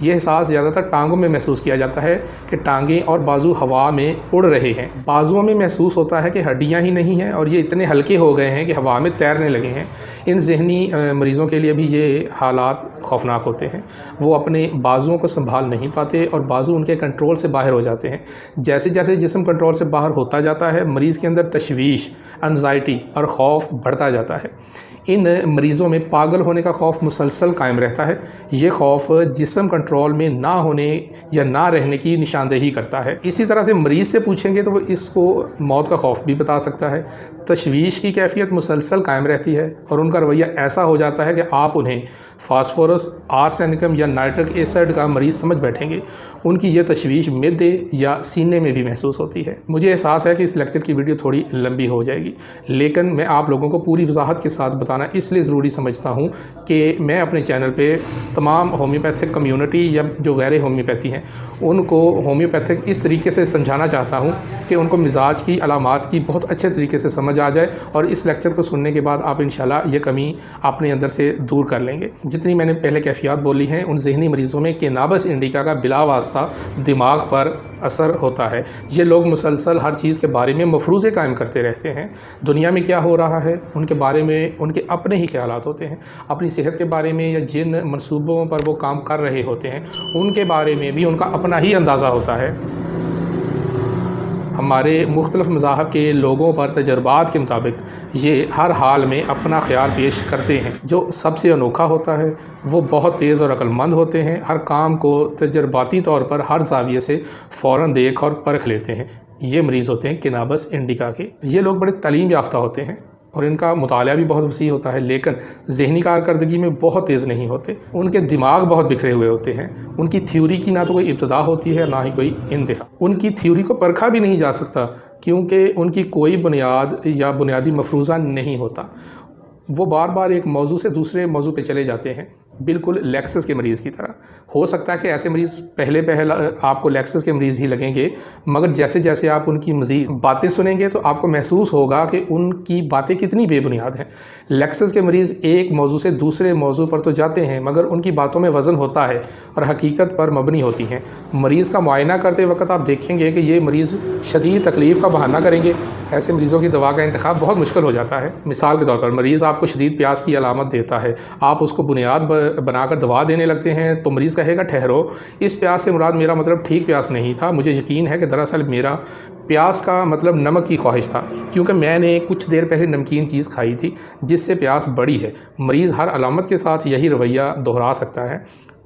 یہ احساس زیادہ تر ٹانگوں میں محسوس کیا جاتا ہے کہ ٹانگیں اور بازو ہوا میں اڑ رہے ہیں۔ بازوؤں میں محسوس ہوتا ہے کہ ہڈیاں ہی نہیں ہیں اور یہ اتنے ہلکے ہو گئے ہیں کہ ہوا میں تیرنے لگے ہیں۔ ان ذہنی مریضوں کے لیے بھی یہ حالات خوفناک ہوتے ہیں۔ وہ اپنے بازوؤں کو سنبھال نہیں پاتے اور بازو ان کے کنٹرول سے باہر ہو جاتے ہیں۔ جیسے جیسے جسم کنٹرول سے باہر ہوتا جاتا ہے، مریض کے اندر تشویش، انزائٹی اور خوف بڑھتا جاتا ہے۔ ان مریضوں میں پاگل ہونے کا خوف مسلسل قائم رہتا ہے۔ یہ خوف جسم کنٹرول میں نہ ہونے یا نہ رہنے کی نشاندہی کرتا ہے۔ اسی طرح سے مریض سے پوچھیں گے تو وہ اس کو موت کا خوف بھی بتا سکتا ہے۔ تشویش کی کیفیت مسلسل قائم رہتی ہے اور ان کا رویہ ایسا ہو جاتا ہے کہ آپ انہیں فاسفورس، آرسینکم یا نائٹرک ایسڈ کا مریض سمجھ بیٹھیں گے۔ ان کی یہ تشویش معدے یا سینے میں بھی محسوس ہوتی ہے۔ مجھے احساس ہے کہ اس لیکچر کی ویڈیو تھوڑی لمبی ہو جائے گی، لیکن میں آپ لوگوں کو پوری وضاحت کے ساتھ بتانا اس لیے ضروری سمجھتا ہوں کہ میں اپنے چینل پہ تمام ہومیوپیتھک کمیونٹی یا جو غیر ہومیوپیتھی ہیں ان کو ہومیوپیتھک اس طریقے سے سمجھانا چاہتا ہوں کہ ان کو مزاج کی علامات کی بہت اچھے طریقے سے سمجھ آ جائے، اور اس لیکچر کو سننے کے بعد آپ انشاءاللہ یہ کمی اپنے اندر سے دور کر لیں گے۔ جتنی میں نے پہلے کیفیات بولی ہیں، ان ذہنی مریضوں میں کینابس انڈیکا کا بلا واسطہ دماغ پر اثر ہوتا ہے۔ یہ لوگ مسلسل ہر چیز کے بارے میں مفروضے قائم کرتے رہتے ہیں۔ دنیا میں کیا ہو رہا ہے ان کے بارے میں ان کے اپنے ہی خیالات ہوتے ہیں۔ اپنی صحت کے بارے میں یا جن منصوبوں پر وہ کام کر رہے ہوتے ہیں ان کے بارے میں بھی ان کا اپنا ہی اندازہ ہوتا ہے۔ ہمارے مختلف مذاہب کے لوگوں پر تجربات کے مطابق یہ ہر حال میں اپنا خیال پیش کرتے ہیں۔ جو سب سے انوکھا ہوتا ہے وہ بہت تیز اور عقل مند ہوتے ہیں۔ ہر کام کو تجرباتی طور پر ہر زاویے سے فوراً دیکھ اور پرکھ لیتے ہیں۔ یہ مریض ہوتے ہیں کینابس انڈیکا کے۔ یہ لوگ بڑے تعلیم یافتہ ہوتے ہیں اور ان کا مطالعہ بھی بہت وسیع ہوتا ہے، لیکن ذہنی کارکردگی میں بہت تیز نہیں ہوتے۔ ان کے دماغ بہت بکھرے ہوئے ہوتے ہیں۔ ان کی تھیوری کی نہ تو کوئی ابتدا ہوتی ہے نہ ہی کوئی انتہا۔ ان کی تھیوری کو پرکھا بھی نہیں جا سکتا کیونکہ ان کی کوئی بنیاد یا بنیادی مفروضہ نہیں ہوتا۔ وہ بار بار ایک موضوع سے دوسرے موضوع پہ چلے جاتے ہیں، بالکل لیکسس کے مریض کی طرح۔ ہو سکتا ہے کہ ایسے مریض پہلے آپ کو لیکسس کے مریض ہی لگیں گے، مگر جیسے جیسے آپ ان کی مزید باتیں سنیں گے تو آپ کو محسوس ہوگا کہ ان کی باتیں کتنی بے بنیاد ہیں۔ لیکسس کے مریض ایک موضوع سے دوسرے موضوع پر تو جاتے ہیں مگر ان کی باتوں میں وزن ہوتا ہے اور حقیقت پر مبنی ہوتی ہیں۔ مریض کا معائنہ کرتے وقت آپ دیکھیں گے کہ یہ مریض شدید تکلیف کا بہانہ کریں گے۔ ایسے مریضوں کی دوا کا انتخاب بہت مشکل ہو جاتا ہے۔ مثال کے طور پر مریض آپ کو شدید پیاس کی علامت دیتا ہے، آپ اس کو بنیاد بنا کر دوا دینے لگتے ہیں تو مریض کہے گا ٹھہرو، اس پیاس سے مراد میرا مطلب ٹھیک پیاس نہیں تھا، مجھے یقین ہے کہ دراصل میرا پیاس کا مطلب نمک کی خواہش تھا کیونکہ میں نے کچھ دیر پہلے نمکین چیز کھائی تھی جس سے پیاس بڑھی ہے۔ مریض ہر علامت کے ساتھ یہی رویہ دہرا سکتا ہے،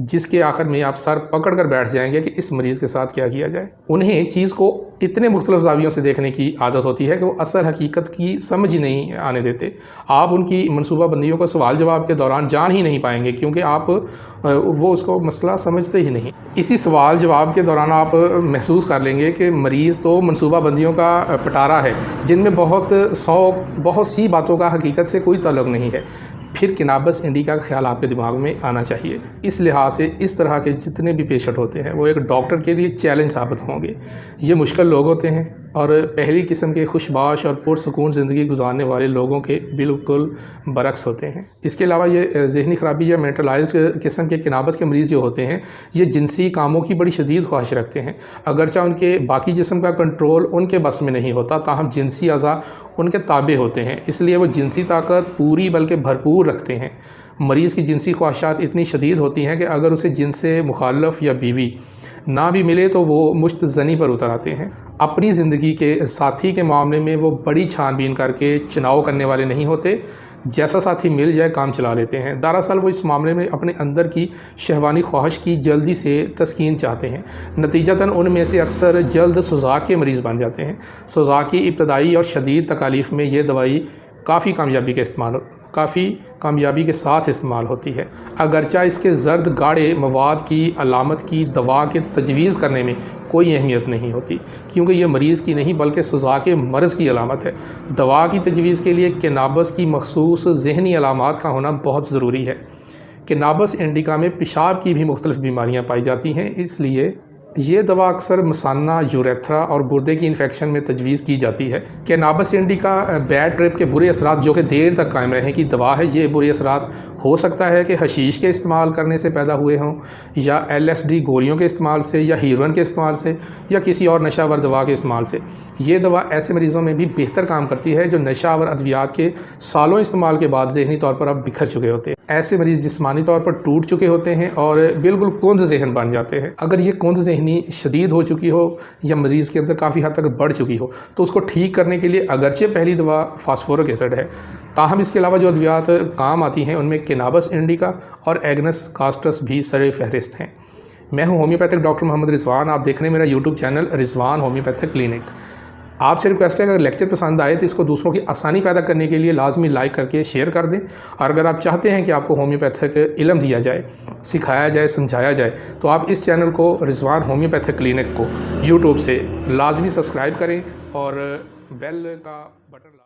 جس کے آخر میں آپ سر پکڑ کر بیٹھ جائیں گے کہ اس مریض کے ساتھ کیا کیا جائے۔ انہیں چیز کو اتنے مختلف زاویوں سے دیکھنے کی عادت ہوتی ہے کہ وہ اصل حقیقت کی سمجھ ہی نہیں آنے دیتے۔ آپ ان کی منصوبہ بندیوں کو سوال جواب کے دوران جان ہی نہیں پائیں گے کیونکہ آپ وہ اس کو مسئلہ سمجھتے ہی نہیں۔ اسی سوال جواب کے دوران آپ محسوس کر لیں گے کہ مریض تو منصوبہ بندیوں کا پٹارا ہے جن میں بہت سی باتوں کا حقیقت سے کوئی تعلق نہیں ہے۔ پھر کینابس انڈیکا کا خیال آپ کے دماغ میں آنا چاہیے۔ اس لحاظ سے اس طرح کے جتنے بھی پیشنٹ ہوتے ہیں وہ ایک ڈاکٹر کے لیے چیلنج ثابت ہوں گے۔ یہ مشکل لوگ ہوتے ہیں اور پہلی قسم کے خوشباش اور پرسکون زندگی گزارنے والے لوگوں کے بالکل برعکس ہوتے ہیں۔ اس کے علاوہ یہ ذہنی خرابی یا مینٹلائزڈ قسم کے کینابس کے مریض جو ہوتے ہیں یہ جنسی کاموں کی بڑی شدید خواہش رکھتے ہیں، اگرچہ ان کے باقی جسم کا کنٹرول ان کے بس میں نہیں ہوتا، تاہم جنسی اعضاء ان کے تابع ہوتے ہیں، اس لیے وہ جنسی طاقت پوری بلکہ بھرپور رکھتے ہیں۔ مریض کی جنسی خواہشات اتنی شدید ہوتی ہیں کہ اگر اسے جنس سے مخالف یا بیوی نہ بھی ملے تو وہ مشت زنی پر اتر آتے ہیں۔ اپنی زندگی کے ساتھی کے معاملے میں وہ بڑی چھان بین کر کے چناؤ کرنے والے نہیں ہوتے، جیسا ساتھی مل جائے کام چلا لیتے ہیں۔ دراصل وہ اس معاملے میں اپنے اندر کی شہوانی خواہش کی جلدی سے تسکین چاہتے ہیں، نتیجتاً ان میں سے اکثر جلد سوزاک کے مریض بن جاتے ہیں۔ سوزاک کی ابتدائی اور شدید تکالیف میں یہ دوائی کافی کامیابی کے ساتھ استعمال ہوتی ہے، اگرچہ اس کے زرد گاڑے مواد کی علامت کی دوا کے تجویز کرنے میں کوئی اہمیت نہیں ہوتی کیونکہ یہ مریض کی نہیں بلکہ سوزاک مرض کی علامت ہے۔ دوا کی تجویز کے لیے کینابس کی مخصوص ذہنی علامات کا ہونا بہت ضروری ہے۔ کینابس انڈیکا میں پیشاب کی بھی مختلف بیماریاں پائی جاتی ہیں، اس لیے یہ دوا اکثر مثانہ، یوریتھرا اور گردے کی انفیکشن میں تجویز کی جاتی ہے۔ کینابس انڈیکا بیڈ ٹرپ کے برے اثرات جو کہ دیر تک قائم رہنے کی دوا ہے، یہ برے اثرات ہو سکتا ہے کہ حشیش کے استعمال کرنے سے پیدا ہوئے ہوں، یا LSD گولیوں کے استعمال سے، یا ہیروئن کے استعمال سے، یا کسی اور نشہ آور دوا کے استعمال سے۔ یہ دوا ایسے مریضوں میں بھی بہتر کام کرتی ہے جو نشہ آور ادویات کے سالوں استعمال کے بعد ذہنی طور پر اب بکھر چکے ہوتے ہیں۔ ایسے مریض جسمانی طور پر ٹوٹ چکے ہوتے ہیں اور بالکل کند ذہن بن جاتے ہیں۔ اگر یہ کند ذہنی شدید ہو چکی ہو یا مریض کے اندر کافی حد تک بڑھ چکی ہو تو اس کو ٹھیک کرنے کے لیے اگرچہ پہلی دوا فاسفورک ایسڈ ہے، تاہم اس کے علاوہ جو ادویات کام آتی ہیں ان میں کینابس انڈیکا اور ایگنس کاسٹرس بھی سر فہرست ہیں۔ میں ہوں ہومیوپیتھک ڈاکٹر محمد رضوان، آپ دیکھ رہے ہیں میرا یوٹیوب چینل رضوان ہومیوپیتھک کلینک۔ آپ سے ریکویسٹ ہے کہ اگر لیکچر پسند آئے تو اس کو دوسروں کی آسانی پیدا کرنے کے لیے لازمی لائک کر کے شیئر کر دیں، اور اگر آپ چاہتے ہیں کہ آپ کو ہومیوپیتھک علم دیا جائے، سکھایا جائے، سمجھایا جائے، تو آپ اس چینل کو رضوان ہومیوپیتھک کلینک کو یوٹیوب سے لازمی سبسکرائب کریں اور بیل کا بٹن